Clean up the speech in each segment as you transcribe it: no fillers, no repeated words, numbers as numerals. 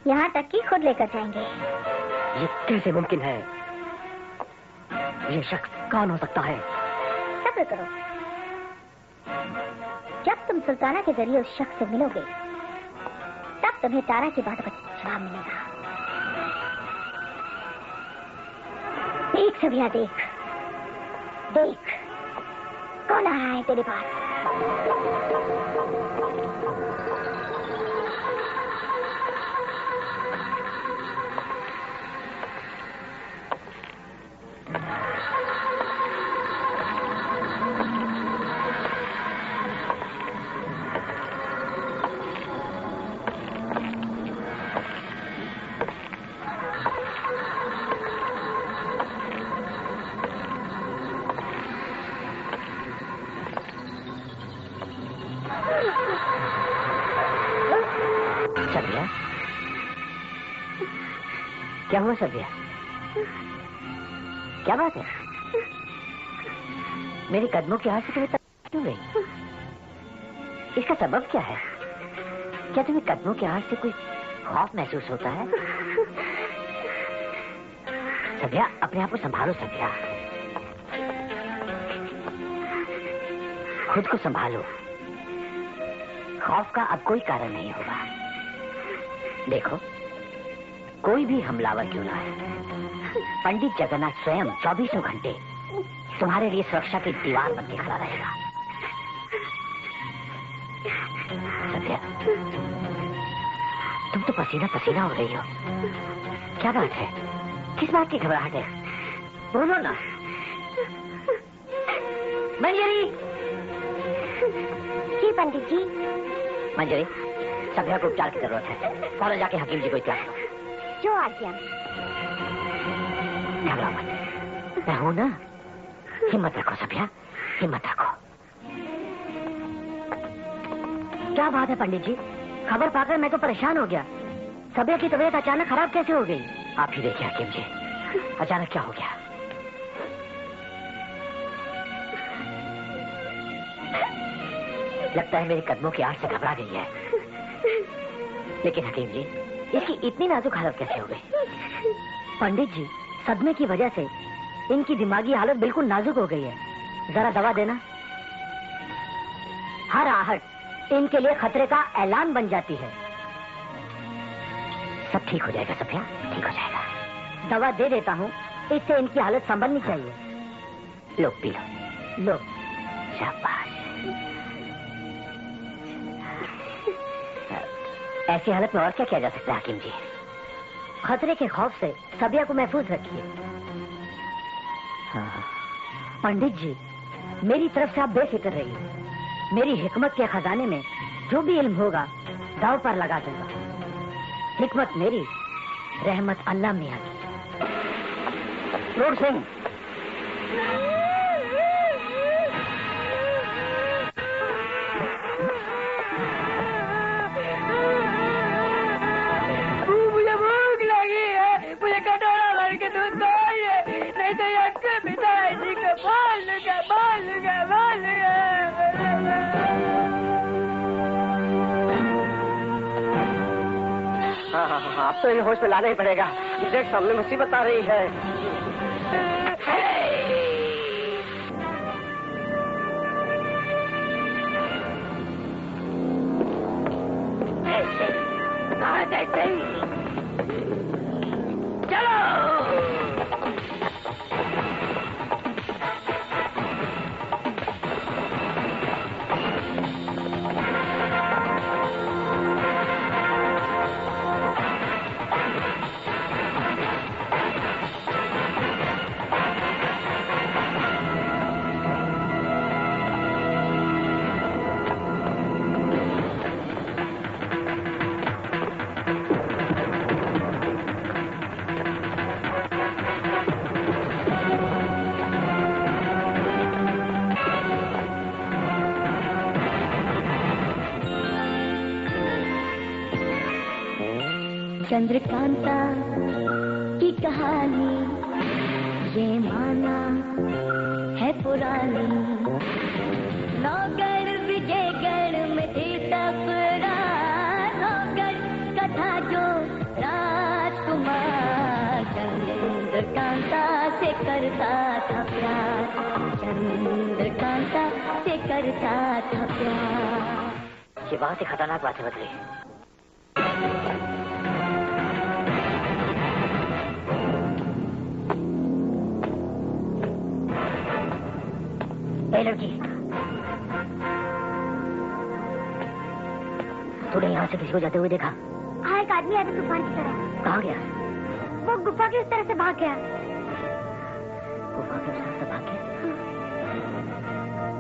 यहाँ तक कि खुद लेकर जाएंगे। ये कैसे मुमकिन है? ये शख्स कौन हो सकता है? सब्र करो, जब तुम सुल्ताना के जरिए उस शख्स से मिलोगे तब तुम्हें तारा की बातों का जवाब मिलेगा। देख सबिया, देख देख, कौन आ रहा है तेरे पास। क्या हुआ सबिया? क्या बात है? मेरे कदमों की आवाज से तुम्हें क्यों गई? इसका सबब क्या है? क्या तुम्हें कदमों की आवाज से कोई खौफ महसूस होता है? सबिया, अपने आप को संभालो सबिया, खुद को संभालो। खौफ का अब कोई कारण नहीं होगा। देखो, कोई भी हमलावर क्यों ना है, पंडित जगन्नाथ स्वयं 24 घंटे तुम्हारे लिए सुरक्षा की दीवार बन के खड़ा रहेगा। सत्या, तुम तो पसीना पसीना हो रही हो। क्या बात है? किस बात की घबराहट है? बोलो ना। मंजरी। जी पंडित जी। मंजरी, सभ्या को उपचार की जरूरत है। कॉलेज जाके हकीम जी को इत्तला करो। जो आज्ञा। घबरा मत, मैं हूं ना। हिम्मत रखो सभ्या, हिम्मत रखो। क्या बात है पंडित जी, खबर पाकर मैं तो परेशान हो गया। सभ्या की तबीयत अचानक खराब कैसे हो गई? आप ही देखिए हकीम जी, अचानक क्या हो गया? लगता है मेरे कदमों की आड़ से घबरा गई है। लेकिन हकीम जी, इसकी इतनी नाजुक हालत कैसे हो गई? पंडित जी, सदमे की वजह से इनकी दिमागी हालत बिल्कुल नाजुक हो गई है। जरा दवा देना। हर आहट इनके लिए खतरे का ऐलान बन जाती है। सब ठीक हो जाएगा सभ्या, ठीक हो जाएगा। दवा दे देता हूँ, इससे इनकी हालत संभलनी चाहिए। लो पी लो। लो, शाबाश। ऐसी हालत में और क्या किया जा सकता है हकीम जी? खतरे के खौफ से सबिया को महफूज रखिए। हाँ। पंडित जी, मेरी तरफ से आप बेफिक्र रहिए। मेरी हिकमत के खजाने में जो भी इल्म होगा दांव पर लगा दूंगा। हिकमत मेरी, रहमत अल्लाह मियां की। रोड सिंह, मुझे भूख लगी है, मुझे कटोरा भर के दूध दो, नहीं तो ये पिताजी का बाल लगा। हाँ, अब तो ये होश में लाना ही पड़ेगा। देख, सामने मुसीबत आ रही है। चलो। चंद्रकांता की कहानी ये माना है पुरानी। नौकर विजयगढ़ में थी तकरार, नौकर कथा जो चंद्रकांता से करता था प्यार, चंद्रकांता से करता था प्यार। ये बहुत ही खतरनाक बात है बदली। लड़की, तूने यहाँ से किसी को जाते हुए देखा? हाँ, एक आदमी आया तूफान की तरह। कहाँ गया? वो गुफा की उस तरह से भाग गया। गुफा की उस तरह से भाग गया?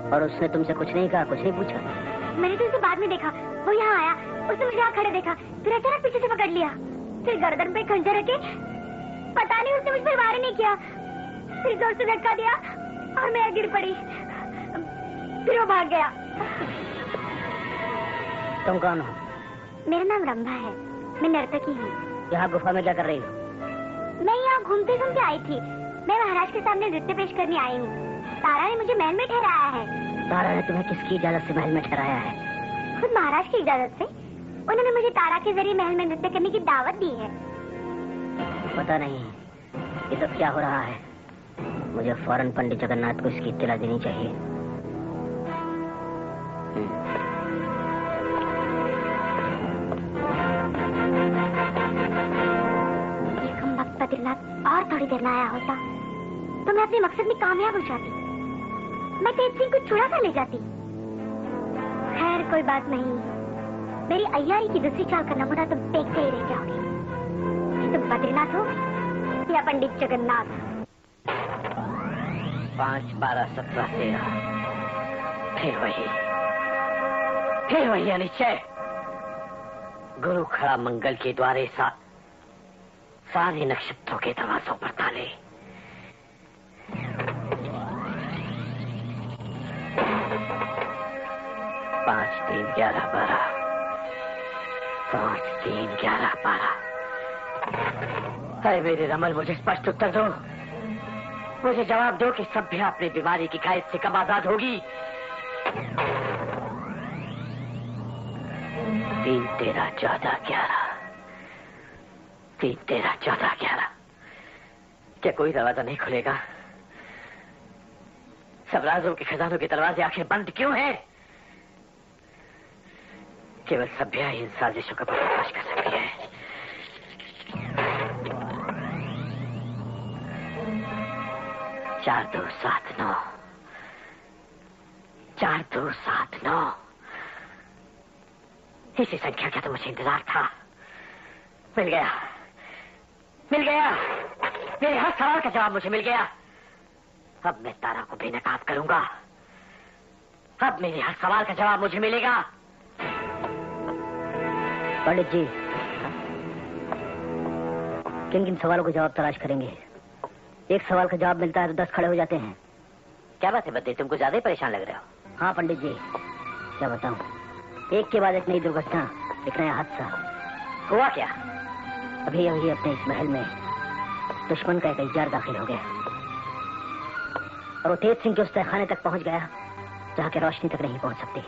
और उसने तुमसे कुछ नहीं कहा, कुछ नहीं पूछा? मैंने तो उसे बाद में देखा। वो यहाँ आया, उसने मुझे यहाँ खड़े देखा, फिर अचानक पीछे से पकड़ लिया, फिर गर्दन पे खंजर रखे, पता नहीं उसने मुझ पर वार नहीं किया, फिर जोर से धक्का दिया और मैं गिर पड़ी, फिर वो भाग गया। तुम कौन हो? मेरा नाम रंभा है, मैं नर्तकी हूँ। यहाँ गुफा में क्या कर रही हो? मैं यहाँ घूमते घूमते आई थी। मैं महाराज के सामने नृत्य पेश करने आई हूँ। तारा ने मुझे महल में ठहराया है। तारा ने तुम्हें किसकी इजाजत से महल में ठहराया है? खुद महाराज की इजाजत से। उन्होंने मुझे तारा के जरिए महल में नृत्य करने की दावत दी है। पता नहीं ये सब क्या हो रहा है। मुझे फौरन पंडित जगन्नाथ को इसकी इत्तला देनी चाहिए। बद्रीनाथ और थोड़ी देर में आया होता तो मैं अपने मकसद में कामयाब हो जाती। मैं तेज सिंह को छुड़ा कर ले जाती। खैर कोई बात नहीं, मेरी अय्यारी की दूसरी चाल का नमूना तुम देखते ही रह जाओगे। तुम बद्रीनाथ हो या पंडित जगन्नाथ? 5, 12, 17, 13 फिर वही अनिश्चय। गुरु खड़ा मंगल के द्वारे सारे नक्षत्रों के दरवाजों पर ताले। 5, 3, 11, 12। 5, 3, 11, 12। अरे मेरे रमल, मुझे स्पष्ट उत्तर दो। मुझे जवाब दो कि सभ्य अपनी बीमारी की कैद से कब आजाद होगी? 3, 13, 14, 11। 3, 13, 14, 11। क्या कोई दरवाजा नहीं खुलेगा? सब राजों के खजानों के दरवाजे आखिर बंद क्यों हैं? केवल सभ्य इन साजिशों का पर्दाफाश कर सकती है। 4, 2, 7, 9। 4, 2, 7, 9। इसी संख्या का तो मुझे इंतजार था। मिल गया। मेरे हर सवाल का जवाब मुझे मिल गया। अब मैं तारा को बेनकाब करूंगा। अब मेरे हर सवाल का जवाब मुझे मिलेगा। पंडित जी, किन किन सवालों का जवाब तलाश करेंगे? एक सवाल का जवाब मिलता है तो 10 खड़े हो जाते हैं। क्या बात है बद्री, तुमको ज्यादा ही परेशान लग रहे हो। हाँ पंडित जी, क्या बताऊं, एक के बाद एक नई दुर्घटना, एक नया हादसा। हुआ क्या? अभी अपने इस महल में दुश्मन का एक अय्यार दाखिल हो गया और वो तेज सिंह के उस तहखाने तक पहुंच गया जहां की रोशनी तक नहीं पहुंच सकती।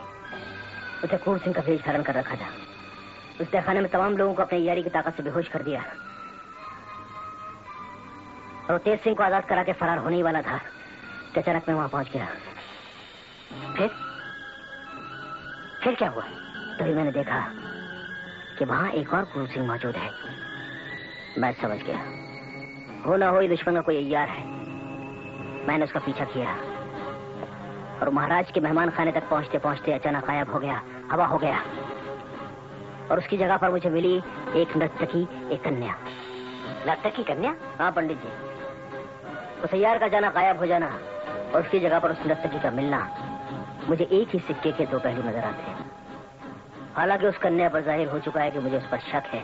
उसे क्रूर सिंह का भेष धारण कर रखा था। उस तहखाने में तमाम लोगों को अपनी अय्यारी की ताकत से बेहोश कर दिया और वो तेज सिंह को आजाद करा के फरार होने वाला था कि अचानक मैं वहां पहुंच गया। फिर क्या हुआ? तभी मैंने देखा कि वहां एक और क्रूर सिंह मौजूद है। मैं समझ गया, हो ना हो दुश्मन का कोई अय्यार है। मैंने उसका पीछा किया और महाराज के मेहमान खाने तक पहुंचते पहुंचते अचानक गायब हो गया, हवा हो गया और उसकी जगह पर मुझे मिली एक नर्तकी, एक कन्या। नर्तकी कन्या? हाँ पंडित जी, उस अय्यार का जाना, गायब हो जाना और उसकी जगह पर उस नर्तकी का मिलना मुझे एक ही सिक्के के दो पहलू नजर आते हैं। हालांकि उस कन्या पर जाहिर हो चुका है कि मुझे उस पर शक है,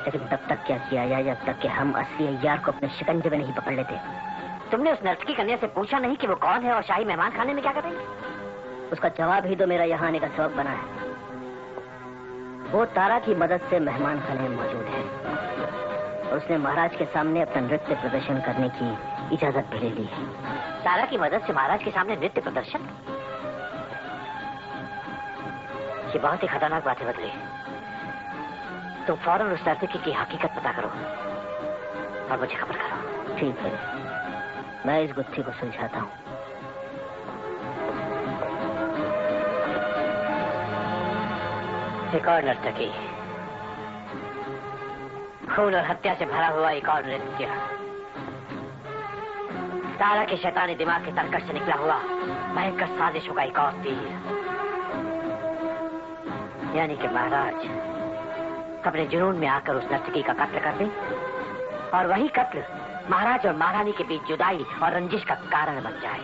लेकिन तब तक क्या किया जाए जब तक कि हम असली अय्यार को अपने शिकंजे में नहीं पकड़ लेते। तुमने उस नर्तकी कन्या से पूछा नहीं कि वो कौन है और शाही मेहमान खाने में क्या कर रही है? उसका जवाब ही तो मेरा यहाँ आने का सबब बना है। वो तारा की मदद से मेहमान खाने में मौजूद है और उसने महाराज के सामने अपना नृत्य प्रदर्शन करने की इजाजत भी ले ली है। तारा की मदद से महाराज के सामने नृत्य प्रदर्शन? ये बहुत ही खतरनाक बात है बदली। तुम फौरन उस नर्तकी की हकीकत पता करो और मुझे खबर करो। ठीक है, मैं इस गुत्थी को सुलझाता हूँ। एक और नर्तकी, खून और हत्या से भरा हुआ एक और नृत्य, तारा के शैतानी दिमाग के तरकश से निकला हुआ भयंकर साजिशों का एक और तीर। यानी कि महाराज अपने जुनून में आकर उस नर्तकी का कत्ल कर दें और वही कत्ल महाराज और महारानी के बीच जुदाई और रंजिश का कारण बन जाए।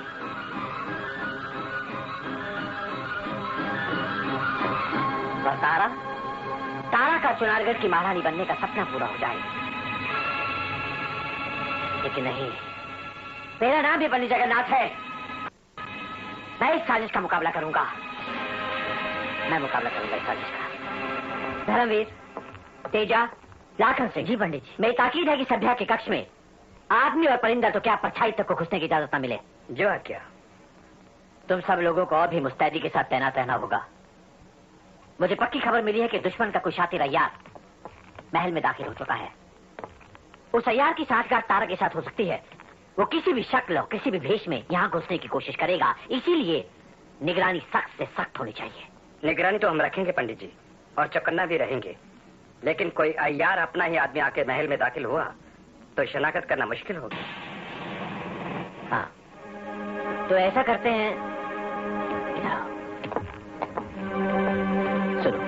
और तारा का चुनारगढ़ की महारानी बनने का सपना पूरा हो जाए। लेकिन नहीं, मेरा नाम भी बल्ली जगन्नाथ है। मैं इस साजिश का मुकाबला करूंगा। मैं मुकाबला करूंगा इस साजिश का। धर्मवीर, तेजा, लाखन सिंह। जी पंडित जी। मेरी ताकीद है कि सभ्या के कक्ष में आदमी और परिंदा तो क्या परछाई तक को घुसने की इजाजत न मिले। जो क्या, तुम सब लोगों को और भी मुस्तैदी के साथ तैनात रहना होगा। मुझे पक्की खबर मिली है कि दुश्मन का कोई शातिर अय्यार महल में दाखिल हो चुका है। उस अय्यार की साठगांठ तारा के साथ हो सकती है। वो किसी भी शक्ल और किसी भी भेष में यहाँ घुसने की कोशिश करेगा। इसीलिए निगरानी सख्त से सख्त होनी चाहिए। निगरानी तो हम रखेंगे पंडित जी, और चौकन्ना भी रहेंगे। लेकिन कोई अय्यार अपना ही आदमी आके महल में दाखिल हुआ तो शनाख्त करना मुश्किल होगी। हाँ, तो ऐसा करते हैं, सुनो,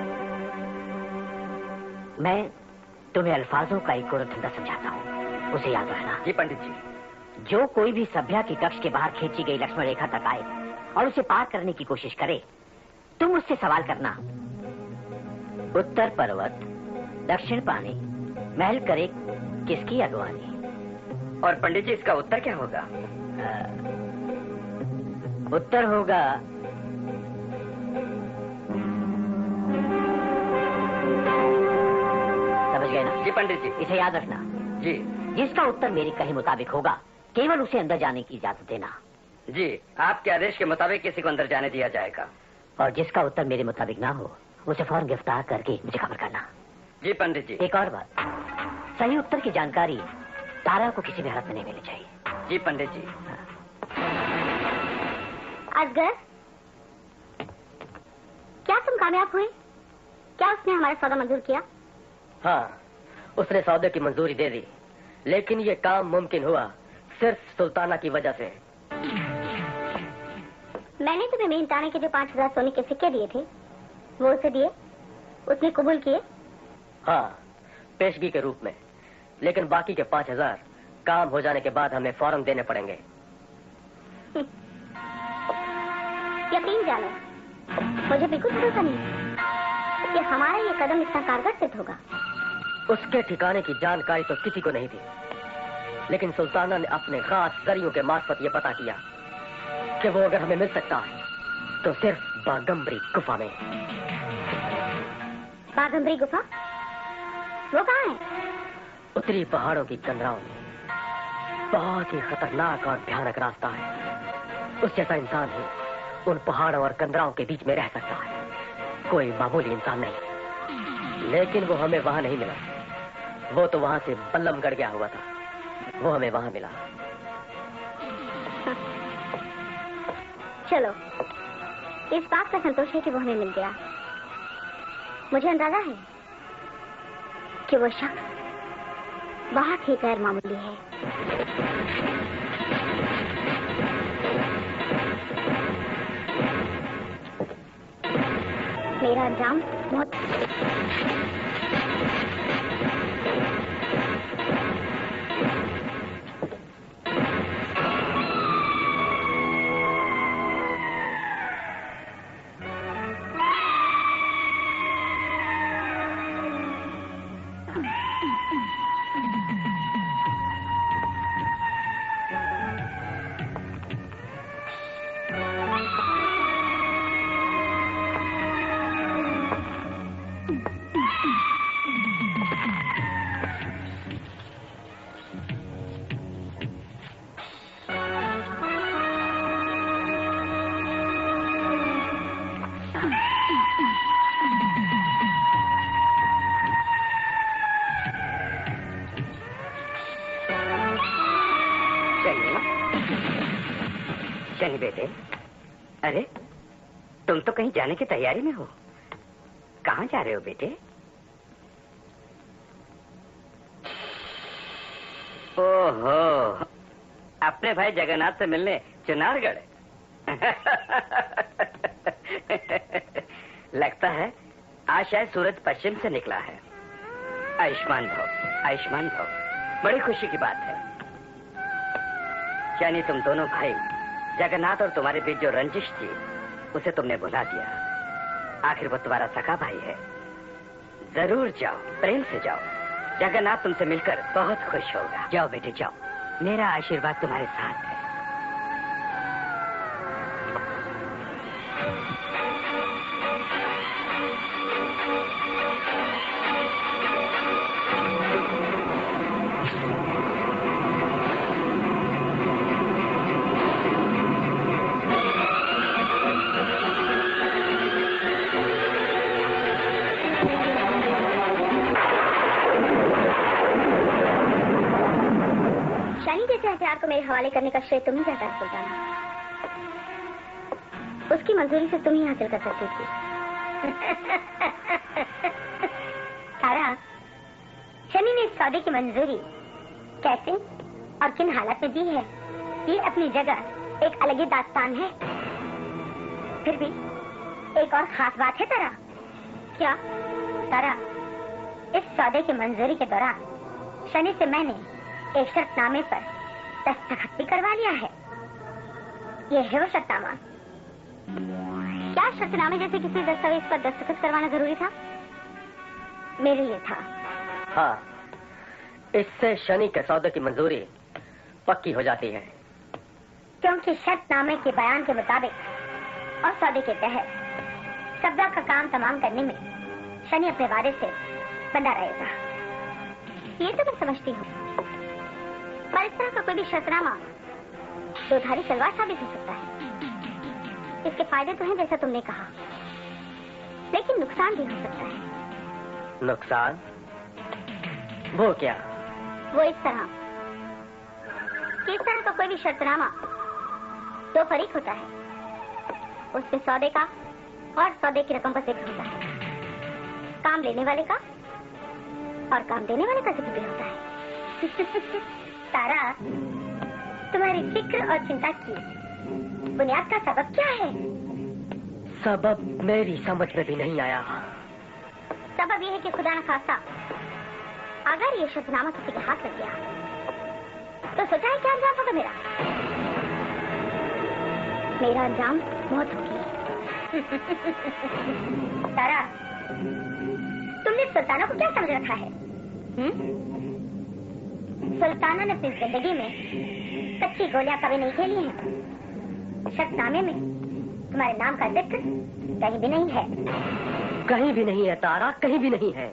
मैं तुम्हें अल्फाजों का एक और धंधा समझाता हूँ, उसे याद रखना। जी पंडित जी। जो कोई भी सभ्या के कक्ष के बाहर खींची गई लक्ष्मण रेखा तक आए और उसे पार करने की कोशिश करे, तुम उससे सवाल करना, उत्तर पर्वत, दक्षिण पानी, महल करे किसकी अगवानी। और पंडित जी, इसका उत्तर क्या होगा? उत्तर होगा समझ गए ना? जी पंडित जी। इसे याद रखना जी। जिसका उत्तर मेरी कही मुताबिक होगा, केवल उसे अंदर जाने की इजाजत देना। जी, आपके आदेश के मुताबिक किसी को अंदर जाने दिया जाएगा। और जिसका उत्तर मेरे मुताबिक ना हो, उसे फौरन गिरफ्तार करके मुझे खबर करना। जी पंडित जी। एक और बात, सही उत्तर की जानकारी तारा को किसी भी हालत में नहीं मिलनी चाहिए। जी पंडित जी। असगर, क्या तुम कामयाब हुए? क्या उसने हमारा सौदा मंजूर किया? हाँ, उसने सौदे की मंजूरी दे दी, लेकिन ये काम मुमकिन हुआ सिर्फ सुल्ताना की वजह से। मैंने तुम्हें मेहनताने के जो 5000 सोने के सिक्के दिए थे, वो उसे दिए? उसने कबूल किए? हाँ, पेशगी के रूप में। लेकिन बाकी के 5000 काम हो जाने के बाद हमें फौरन देने पड़ेंगे। यकीन जानो, मुझे बिल्कुल भरोसा नहीं कि हमारा ये कदम इतना कारगर सिद्ध होगा। उसके ठिकाने की जानकारी तो किसी को नहीं थी, लेकिन सुल्ताना ने अपने खास जरियों के मार्फत ये पता किया कि वो अगर हमें मिल सकता है तो सिर्फ बागंबरी गुफा में। बागंबरी गुफा? वो कहाँ है? उत्तरी पहाड़ों की कंदराओं में बहुत ही खतरनाक और भयानक रास्ता है। उस जैसा इंसान ही उन पहाड़ों और कंदराओं के बीच में रह सकता है, कोई मामूली इंसान नहीं। लेकिन वो हमें वहां नहीं मिला। वो तो वहां से बल्लमगढ़ गया हुआ था, वो हमें वहां मिला। चलो, इस बात का संतोष है कि वो हमें मिल गया। मुझे अंदाजा है कि वो शख्स बहुत ही गैर मामूली है। मेरा अंजाम बहुत शनि बेटे, अरे तुम तो कहीं जाने की तैयारी में हो। कहाँ जा रहे हो बेटे? ओहो, अपने भाई जगन्नाथ से मिलने चुनारगढ़। लगता है आज शायद सूरज पश्चिम से निकला है। आयुष्मान भव, आयुष्मान भव। बड़ी खुशी की बात है। यानी तुम दोनों भाई जगन्नाथ और तुम्हारे बीच जो रंजिश थी उसे तुमने भुला दिया। आखिर वो तुम्हारा सगा भाई है। जरूर जाओ, प्रेम से जाओ। जगन्नाथ तुमसे मिलकर बहुत खुश होगा। जाओ बेटे जाओ, मेरा आशीर्वाद तुम्हारे साथ है। को मेरे हवाले करने का श्रेय तुम ही जाता है सुल्ताना। उसकी मंजूरी से तुम ही हासिल कर सकती थी। तारा, शनि ने इस सौदे की मंजूरी कैसे और किन हालत में दी है, ये अपनी जगह एक अलग ही दास्तान है। फिर भी एक और खास बात है तारा। क्या तारा? इस सौदे की मंजूरी के दौरान शनि से मैंने एक शर्तनामे पर दस्तखत भी करवा लिया है। ये है वो शर्तनामा। क्या शर्तनामे जैसे किसी दस्तावेज पर दस्तखत करवाना जरूरी था? मेरे लिए था। हाँ, इससे शनि के सौदे की मंजूरी पक्की हो जाती है। क्योंकि शर्तनामे के बयान के मुताबिक और सौदे के तहत सब्जा का काम तमाम करने में शनि अपने वादे से बंधा रहेगा। ये तो मैं समझती हूँ, पर इस तरह का कोई भी शर्तनामा दोधारी तलवार साबित हो सकता है। इसके फायदे तो हैं जैसा तुमने कहा, लेकिन नुकसान भी हो सकता है। नुकसान? वो क्या? वो इस तरह कि इस तरह का कोई भी शर्तनामा दो फरीक होता है। उसके सौदे का और सौदे की रकम का जिक्र होता है। काम लेने वाले का और काम देने वाले का जिक्र भी होता है। तारा, तुम्हारी फिक्र और चिंता की बुनियाद का सबब क्या है? सबब मेरी समझ में भी नहीं आया। सबब यह है कि खुदा न खास्ता अगर ये शर्तनामा किसी के हाथ लग गया तो सोचा है क्या अंजाम होगा मेरा? मेरा अंजाम मौत होगी। तारा, तुमने सुल्ताना को क्या समझ रखा है? सुल्ताना ने अपनी जिंदगी में कच्ची गोलियां कभी नहीं खेली हैं। शर्तनामे में तुम्हारे नाम का जिक्र कहीं भी नहीं है। कहीं भी नहीं है तारा, कहीं भी नहीं है।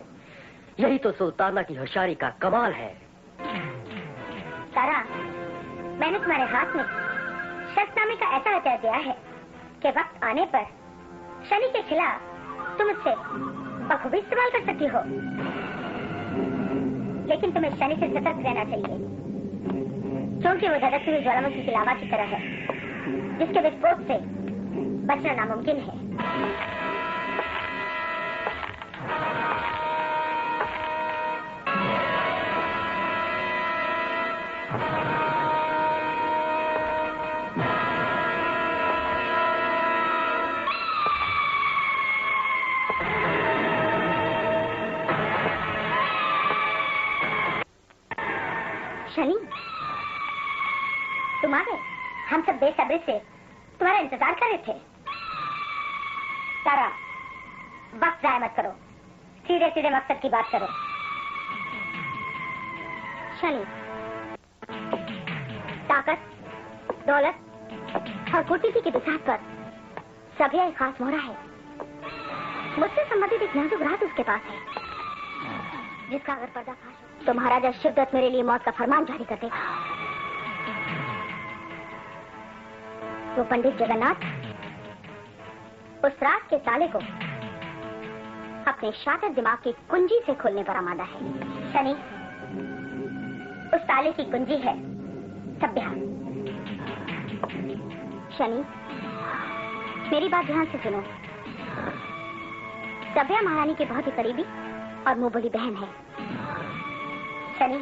यही तो सुल्ताना की होशियारी का कमाल है। तारा, मैंने तुम्हारे हाथ में शर्तनामे का ऐसा हथियार दिया है कि वक्त आने पर शनि के खिलाफ तुम उससे बखूबी इस्तेमाल कर सकती हो। लेकिन तुम्हें शनि से सतर्क रहना चाहिए, क्योंकि वो धड़कती हुई ज्वालामुखी की लावा की तरह है, जिसके विस्फोट से बचना नामुमकिन है। शनि, तुम आ गए। हम सब बेसब्री से तुम्हारा इंतजार कर रहे थे। तारा, वक्त जाया मत करो, सीधे सीधे मकसद की बात करो। शनि, ताकत, दौलत और कुर्सी की बिसात पर सभी एक खास मोहरा है। मुझसे संबंधित एक नाजुक राज उसके पास है, जिसका अगर पर्दाफाश तो महाराजा शिवदत्त मेरे लिए मौत का फरमान जारी कर देगा। वो पंडित जगन्नाथ उस रात के ताले को अपने शातिर दिमाग की कुंजी से खोलने पर आमादा है। शनि, उस ताले की कुंजी है सभ्या। शनि, मेरी बात ध्यान से सुनो। सभ्या महारानी के बहुत ही करीबी और मुंह बोली बहन है। शनि,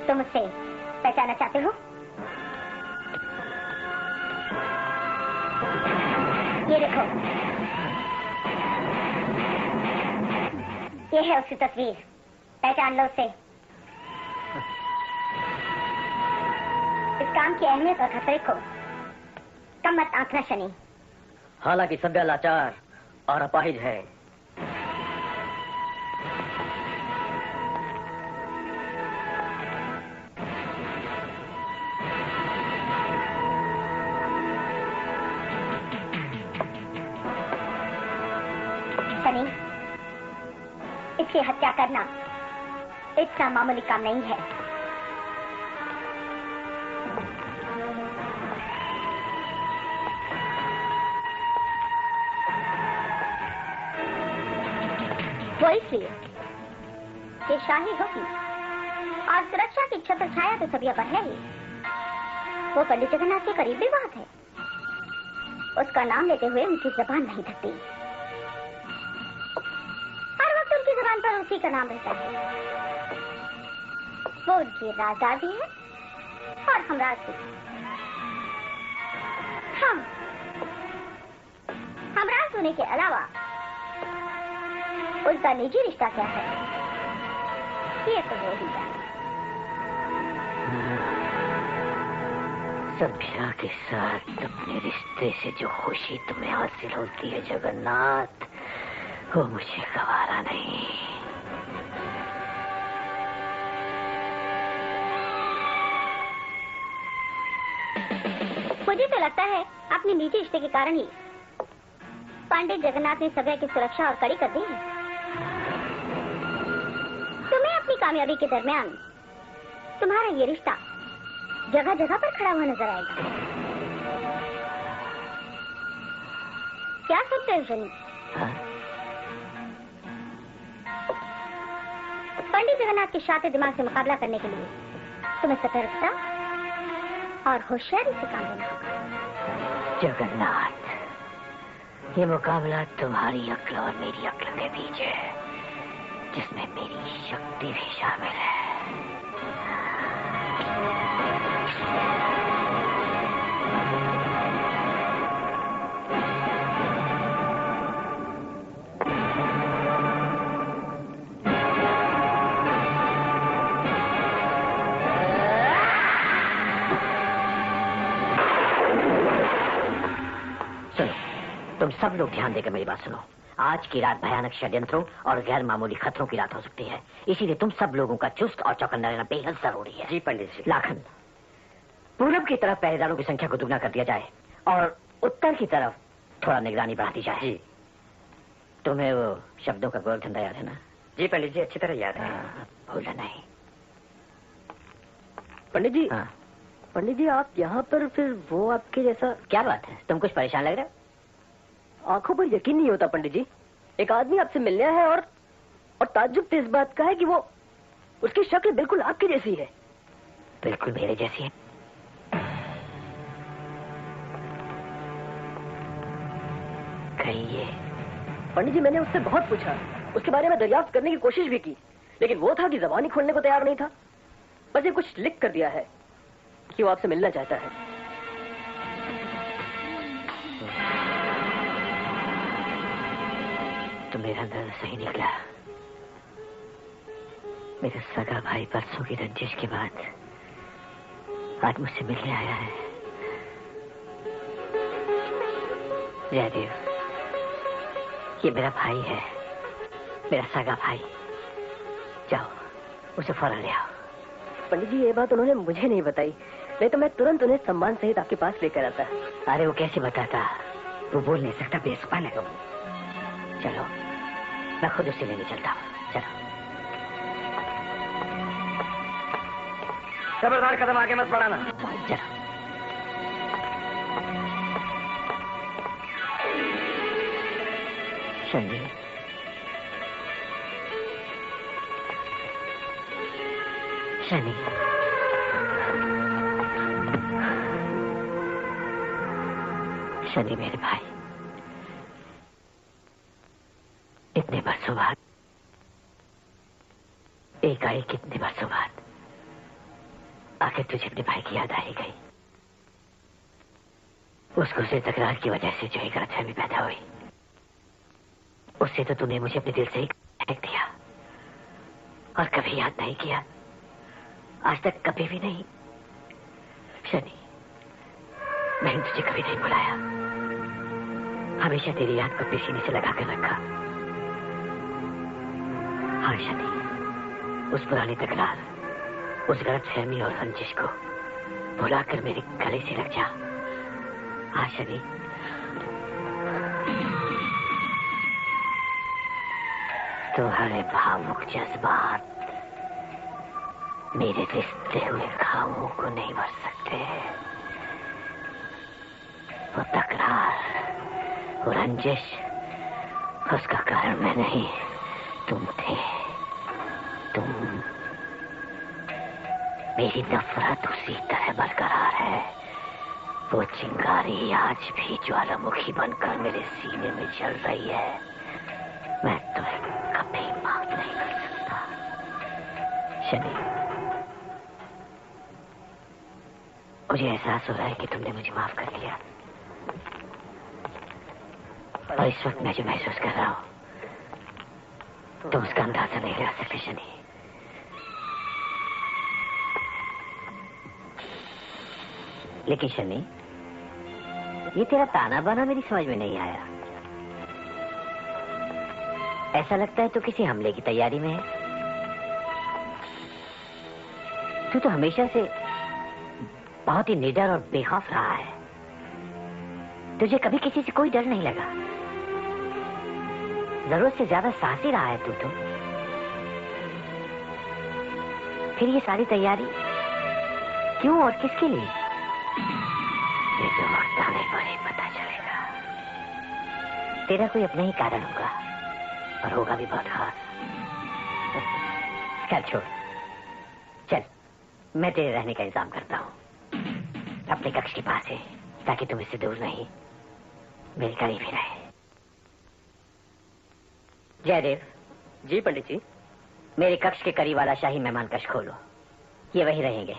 तुम उससे पहचाना चाहते हो? ये देखो, ये है उसकी तस्वीर, पहचान लो उसे। इस काम की अहमियत और खतरे को कम मत आंकना शनि। हालांकि सभ्या लाचार और अपाहिज है, शनि, इसकी हत्या करना इतना मामूली काम नहीं है। वो इसलिए कि शाही हुक्म और सुरक्षा की छत्र छाया तो सभ्या पर है ही। वो पंडित जगन्नाथ के करीब भी बहुत है। उसका नाम लेते हुए उनकी जबान नहीं थकती। हर वक्त उनकी जबान पर उसी का नाम रहता है। वो उनकी राजदादी है और हम राज। हम राज होने के अलावा उनका निजी रिश्ता क्या है, ये तो वो ही जाने। सभ्या के साथ अपने रिश्ते से जो खुशी तुम्हें हासिल होती है जगन्नाथ, वो मुझे गवारा नहीं। मुझे तो लगता है अपने निजी रिश्ते के कारण ही पंडित जगन्नाथ ने सभ्या की सुरक्षा और कड़ी कर दी है। तुम्हें अपनी कामयाबी के दरमियान तुम्हारा ये रिश्ता जगह जगह पर खड़ा हुआ नजर आएगा। क्या सोचते हो शनि? पंडित जगन्नाथ के शातिर दिमाग से मुकाबला करने के लिए तुम्हें सतर्कता और होशियारी से काम लेना होगा। जगन्नाथ, ये मुकाबला तुम्हारी अक्ल और मेरी अक्ल के बीच है, जिसमें मेरी शक्ति भी शामिल है। तुम सब लोग ध्यान देकर मेरी बात सुनो। आज की रात भयानक षड्यंत्रों और गैर मामूली खतरों की रात हो सकती है, इसीलिए तुम सब लोगों का चुस्त और चौकन्ना रहना बेहद जरूरी है। जी पंडित जी। लाखन, पूरब की तरफ पहरेदारों की संख्या को दुगना कर दिया जाए और उत्तर की तरफ थोड़ा निगरानी बढ़ा दी जाए। जी। तुम्हें वो शब्दों का गोल धंधा याद है ना? जी पंडित जी, अच्छी तरह याद है। भूलना नहीं। पंडित जी। हाँ। पंडित जी, आप यहाँ पर फिर वो आपके जैसा। क्या बात है, तुम कुछ परेशान लग रहे हो? आंखों पर यकीन नहीं होता पंडित जी। एक आदमी आपसे मिलने आया है और ताज्जुब तो इस बात का है कि वो उसकी शक्ल बिल्कुल आपकी जैसी है। बिल्कुल मेरे जैसी है। कहिए। पंडित जी, मैंने उससे बहुत पूछा, उसके बारे में दरियाफ्त करने की कोशिश भी की, लेकिन वो था कि जबान ही खोलने को तैयार नहीं था। बस ये कुछ लिख कर दिया है कि वो आपसे मिलना चाहता है। तो मेरा अंदाजा सही निकला। मेरा सगा भाई परसों की रंजिश के बाद आज मुझसे मिलने आया है। जयदेव, ये मेरा भाई है, मेरा सगा भाई। जाओ, उसे फौरन ले आओ। पंडित जी, ये बात उन्होंने मुझे नहीं बताई, नहीं तो मैं तुरंत उन्हें सम्मान सहित आपके पास लेकर आता। अरे वो कैसे बताता, वो बोल नहीं सकता, बेजुबान है वो। चलो, मैं खुद उसे लेने चलता हूँ। चलो। खबरदार, कदम आगे मत बढ़ाना। चलो। शनि, शनि, शनि मेरे भाई, इतने बरसों बाद, एकाएक कितने बरसों बाद आखिर तुझे अपने भाई की याद आई गई। उसको से तकरार की वजह से जो एक गलतफहमी पैदा हुई, उससे तो तूने मुझे अपने दिल से ही फेंक दिया और कभी याद नहीं किया, आज तक कभी भी नहीं। शनि, मैंने तुझे कभी नहीं बुलाया, हमेशा तेरी याद को अपने सीने से लगा कर रखा। हाँ शनि, उस पुरानी तकरार, उस गलतफहमी और रंजिश को भुलाकर मेरे गले से लग जा। हाँ शनि, तुम्हारे भावुक जज्बात मेरे रिश्ते हुए घावों को नहीं भर सकते। वो तकरार, वो रंजिश, उसका कारण मैं नहीं, तुम थे। तुम, मेरी नफरत उसी तरह बरकरार है। वो चिंगारी आज भी ज्वालामुखी बनकर मेरे सीने में जल रही है। मैं तुम्हें कभी माफ नहीं कर सकता। शनि, मुझे एहसास हो रहा है कि तुमने मुझे माफ कर दिया, और इस वक्त मैं जो महसूस कर रहा हूं तुम उसका अंदाजा नहीं लगा सकते शनि। लेकिन शनि, ये तेरा ताना बाना मेरी समझ में नहीं आया। ऐसा लगता है तू किसी हमले की तैयारी में है। तू तो हमेशा से बहुत ही निडर और बेखौफ रहा है। तुझे कभी किसी से कोई डर नहीं लगा। जरूरत से ज्यादा साहसी रहा है तू तो। फिर ये सारी तैयारी क्यों और किसके लिए? ये तो वक्त आने पर ही पता चलेगा। तेरा कोई अपना ही कारण होगा, और होगा भी बहुत खास। चल छोड़, चल मैं तेरे रहने का इंतजाम करता हूँ अपने कक्ष के पास है, ताकि तुम इससे दूर नहीं, मेरे करीब ही रहे। जयदेव। जी पंडित जी। मेरे कक्ष के करीब वाला शाही मेहमान कक्ष खोलो, ये वही रहेंगे।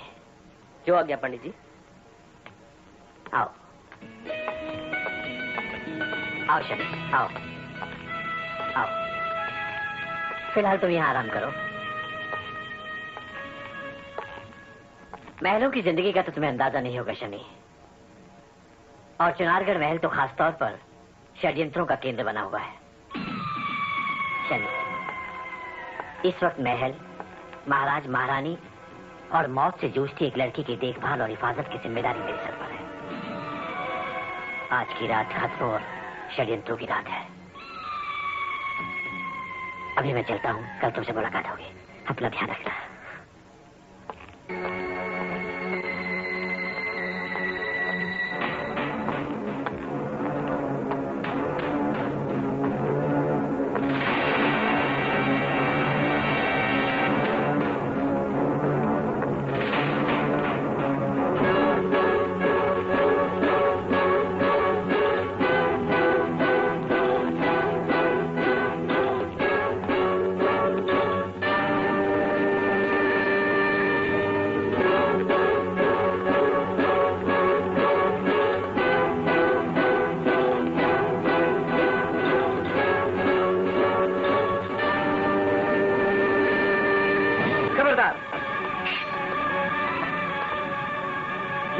जो आ गया पंडित जी। आओ आओ शनि, आओ आओ। फिलहाल तुम यहाँ आराम करो। महलों की जिंदगी का तो तुम्हें अंदाजा नहीं होगा शनि, और चुनारगढ़ महल तो खास तौर पर षड्यंत्रों का केंद्र बना हुआ है। शनि, इस वक्त महल, महाराज महारानी और मौत से जूझती एक लड़की की देखभाल और हिफाजत की जिम्मेदारी मेरे सर पर है। आज की रात खतरों और षड्यंत्रों की रात है। अभी मैं चलता हूँ, कल तुमसे मुलाकात होगी। अपना ध्यान रखना।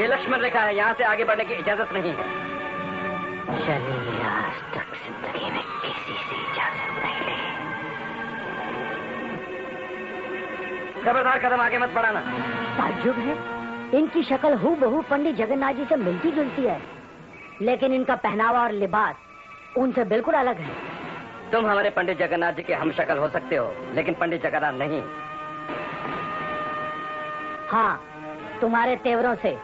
लक्ष्मण रेखा है, यहाँ से आगे बढ़ने की इजाजत नहीं है। शनि, आज तक जिंदगी में किसी से इजाजत नहीं ली। खबरदार, कदम आगे मत बढ़ाना। ताज्जुब है, इनकी शक्ल हूबहू पंडित जगन्नाथ जी से मिलती जुलती है, लेकिन इनका पहनावा और लिबास उनसे बिल्कुल अलग है। तुम हमारे पंडित जगन्नाथ जी के हम शक्ल हो सकते हो, लेकिन पंडित जगन्नाथ नहीं। हाँ, तुम्हारे तेवरों से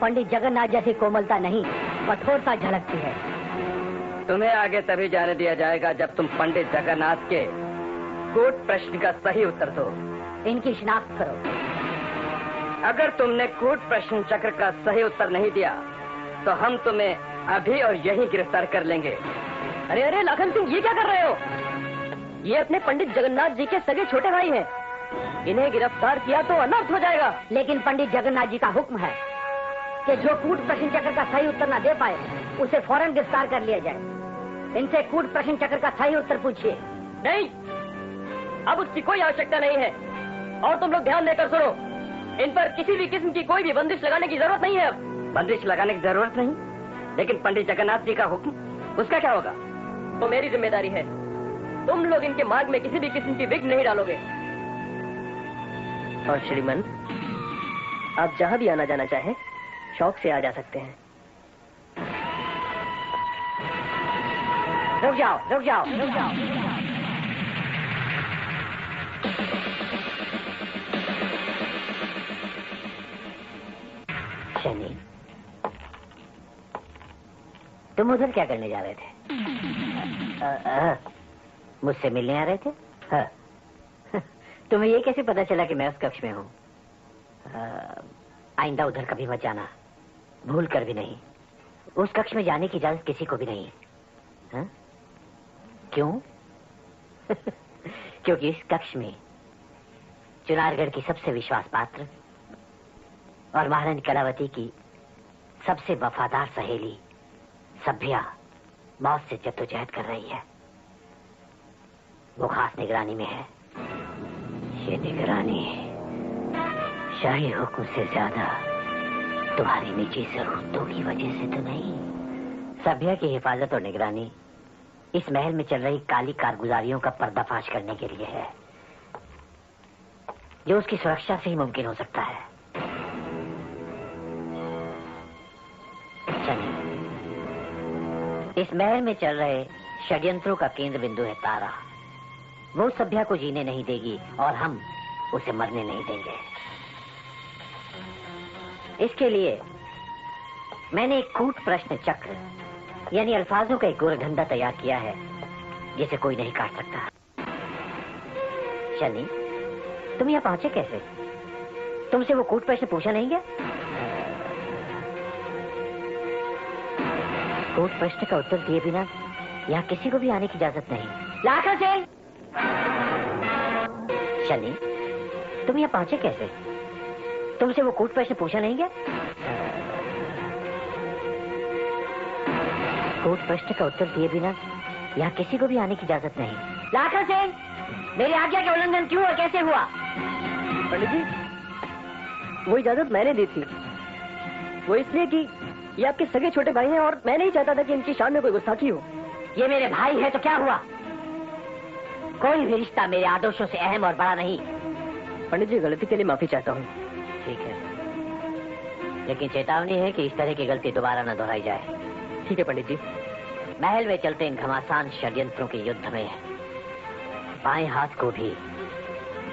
पंडित जगन्नाथ जैसी कोमलता नहीं, कठोरता झलकती है। तुम्हें आगे तभी जाने दिया जाएगा जब तुम पंडित जगन्नाथ के कूट प्रश्न का सही उत्तर दो। इनकी शिनाख्त करो। अगर तुमने कूट प्रश्न चक्र का सही उत्तर नहीं दिया तो हम तुम्हें अभी और यही गिरफ्तार कर लेंगे। अरे अरे लाखन सिंह, ये क्या कर रहे हो? ये अपने पंडित जगन्नाथ जी के सगे छोटे भाई हैं। इन्हें गिरफ्तार किया तो अनर्थ हो जाएगा। लेकिन पंडित जगन्नाथ जी का हुक्म है कि जो कूट प्रश्न चक्र का सही उत्तर न दे पाए उसे फौरन गिरफ्तार कर लिया जाए। इनसे कूट प्रश्न चक्र का सही उत्तर पूछिए। नहीं, अब उसकी कोई आवश्यकता नहीं है। और तुम लोग ध्यान देकर सुनो, इन पर किसी भी किस्म की कोई भी बंदिश लगाने की जरूरत नहीं है। अब बंदिश लगाने की जरूरत नहीं, लेकिन पंडित जगन्नाथ जी का हुक्म, उसका क्या होगा? तो मेरी जिम्मेदारी है। तुम लोग इनके मार्ग में किसी भी किस्म की विघ्न नहीं डालोगे। और श्रीमन, आप जहां भी आना जाना चाहें, शौक से आ जा सकते हैं। रुक जाओ, रुक जाओ, रुक जाओ। शनि, तुम उधर क्या करने जा रहे थे? मुझसे मिलने आ रहे थे? हाँ। तुम्हें ये कैसे पता चला कि मैं उस कक्ष में हूँ? आइंदा उधर कभी मत जाना, भूल कर भी नहीं। उस कक्ष में जाने की इजाजत किसी को भी नहीं है। हाँ? क्यों? क्योंकि इस कक्ष में चुनारगढ़ की सबसे विश्वास पात्र और महारानी कलावती की सबसे वफादार सहेली सभ्या मौत से जद्दोजहद कर रही है। वो खास निगरानी में है। ये निगरानी शाही हुक्म से ज्यादा तुम्हारी निजी जरूरतों की वजह से तो नहीं। सभ्या की हिफाजत और निगरानी इस महल में चल रही काली कारगुजारियों का पर्दाफाश करने के लिए है, जो उसकी सुरक्षा से ही मुमकिन हो सकता है। चलिए, इस महल में चल रहे षड्यंत्रों का केंद्र बिंदु है तारा। वो सभ्या को जीने नहीं देगी और हम उसे मरने नहीं देंगे। इसके लिए मैंने एक कूट प्रश्न चक्र यानी अल्फाजों का एक गोरधंधा तैयार किया है जिसे कोई नहीं काट सकता। शनि, तुम यहाँ पहुंचे कैसे? तुमसे वो कूट प्रश्न पूछा नहीं गया? कूट प्रश्न का उत्तर दिए बिना यहाँ किसी को भी आने की इजाजत नहीं। लाखन सिंह! शनि, तुम यहाँ पहुंचे कैसे? तुमसे वो कूट प्रश्न पूछा नहीं गया? कूट प्रश्न का उत्तर दिए बिना यहाँ किसी को भी आने की इजाजत नहीं। लाखन सिंह, मेरी आज्ञा का उल्लंघन क्यों और कैसे हुआ? पंडित जी, वो इजाजत मैंने दी थी। वो इसलिए कि ये आपके सगे छोटे भाई हैं और मैं नहीं चाहता था कि इनकी शान में कोई गुस्ताखी हो। ये मेरे भाई है तो क्या हुआ? कोई भी रिश्ता मेरे आदर्शों से अहम और बड़ा नहीं। पंडित जी, गलती के लिए माफी चाहता हूँ। ठीक है, लेकिन चेतावनी है कि इस तरह की गलती दोबारा न दोहराई जाए। ठीक है पंडित जी। महल में चलते इन घमासान षड्यंत्रों के युद्ध में बाएं हाथ को भी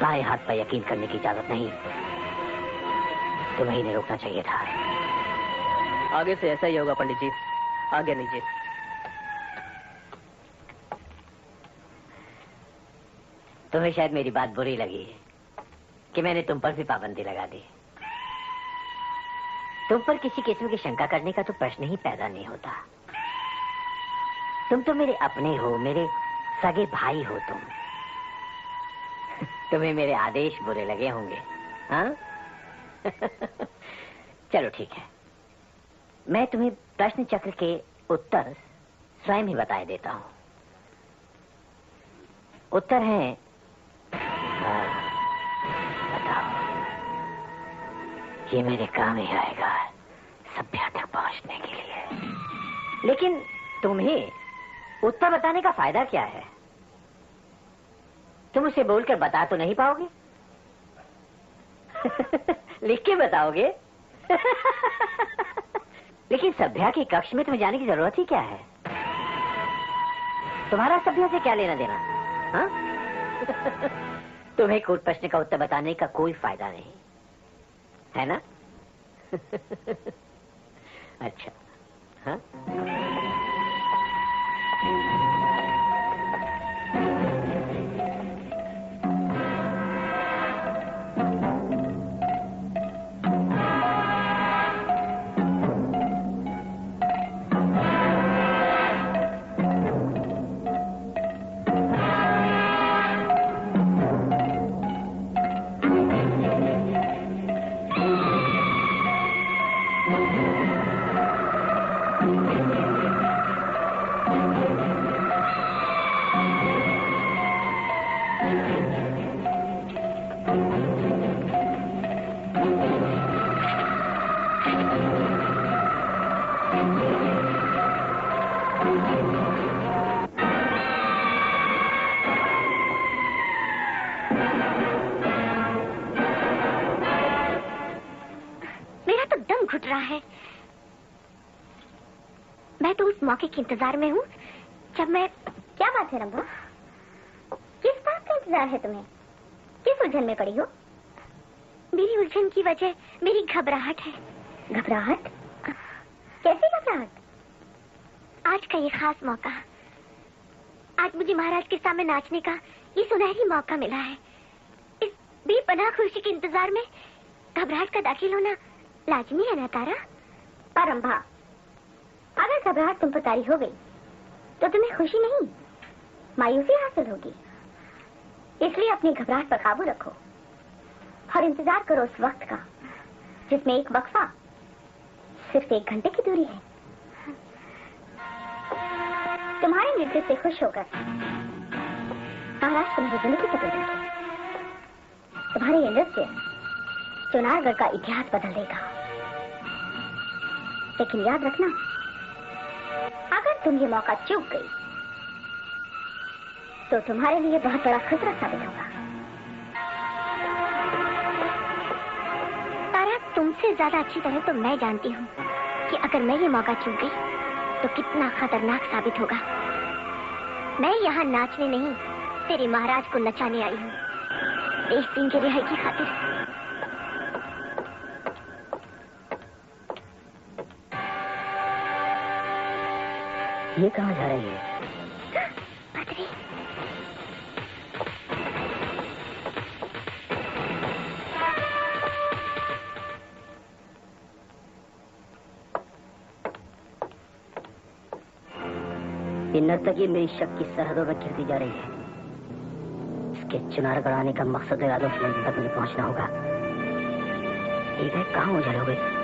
दाएं हाथ पर यकीन करने की इजाजत नहीं। तुम्हें इन्हें रोकना चाहिए था। आगे से ऐसा ही होगा पंडित जी। आगे लीजिए। तुम्हें शायद मेरी बात बुरी लगी कि मैंने तुम पर भी पाबंदी लगा दी। तुम पर किसी किस्म की शंका करने का तो प्रश्न ही पैदा नहीं होता। तुम तो मेरे अपने हो, मेरे सगे भाई हो तुम। तुम्हें मेरे आदेश बुरे लगे होंगे, हाँ? चलो ठीक है, मैं तुम्हें प्रश्न चक्र के उत्तर स्वयं ही बताए देता हूं। उत्तर है, बताओ, ये मेरे काम ही आएगा सभ्या तक पहुंचने के लिए। लेकिन तुम्हें उत्तर बताने का फायदा क्या है? तुम उसे बोलकर बता तो नहीं पाओगे? लिख के बताओगे? लेकिन सभ्या के कक्ष में तुम्हें जाने की जरूरत ही क्या है? तुम्हारा सभ्या से क्या लेना देना, हाँ? तुम्हें कूट प्रश्न का उत्तर बताने का कोई फायदा नहीं है ना? अच्छा, हाँ? मेरा तो दम घुट रहा है। मैं तो उस मौके के इंतजार में हूँ जब मैं... क्या बात है रंभा? किस बात का इंतजार है तुम्हें? किस उलझन में पड़ी हो? मेरी उलझन की वजह मेरी घबराहट है। घबराहट? कैसी घबराहट? आज का ये खास मौका, आज मुझे महाराज के सामने नाचने का ये सुनहरी मौका मिला है। इस बेपनाह खुशी के इंतजार में घबराहट का दाखिल होना लाजमी है ना तारा? पर रंभा, अगर घबराहट तुम पर तारी हो गई तो तुम्हें खुशी नहीं, मायूसी हासिल होगी। इसलिए अपनी घबराहट पर काबू रखो और इंतजार करो उस वक्त का जिसमें एक वक्फा सिर्फ 1 घंटे की दूरी है। तुम्हारे नृत्य से खुश होकर महाराज तुम्हारी जिंदगी को बदल देंगे। तुम्हारे ये नृत्य चुनारगढ़ का इतिहास बदल देगा। लेकिन याद रखना, अगर तुम ये मौका चूक गई तो तुम्हारे लिए बहुत बड़ा खतरा साबित होगा। तारा, तुमसे ज्यादा अच्छी तरह तो मैं जानती हूँ कि अगर मैं ये मौका चूक गई तो कितना खतरनाक साबित होगा। मैं यहाँ नाचने नहीं, तेरे महाराज को नचाने आई हूँ, देश सिंह की रिहाई की खातिर। ये कहाँ जा रही है? बद्री, ये नर्तकी मेरी शक की सरहदों में गिरती जा रही है। इसके चुनारगढ़ आने का मकसद है आलोक मंदिर तक मुझे पहुंचना होगा। ये कहाँ उजल हो गई?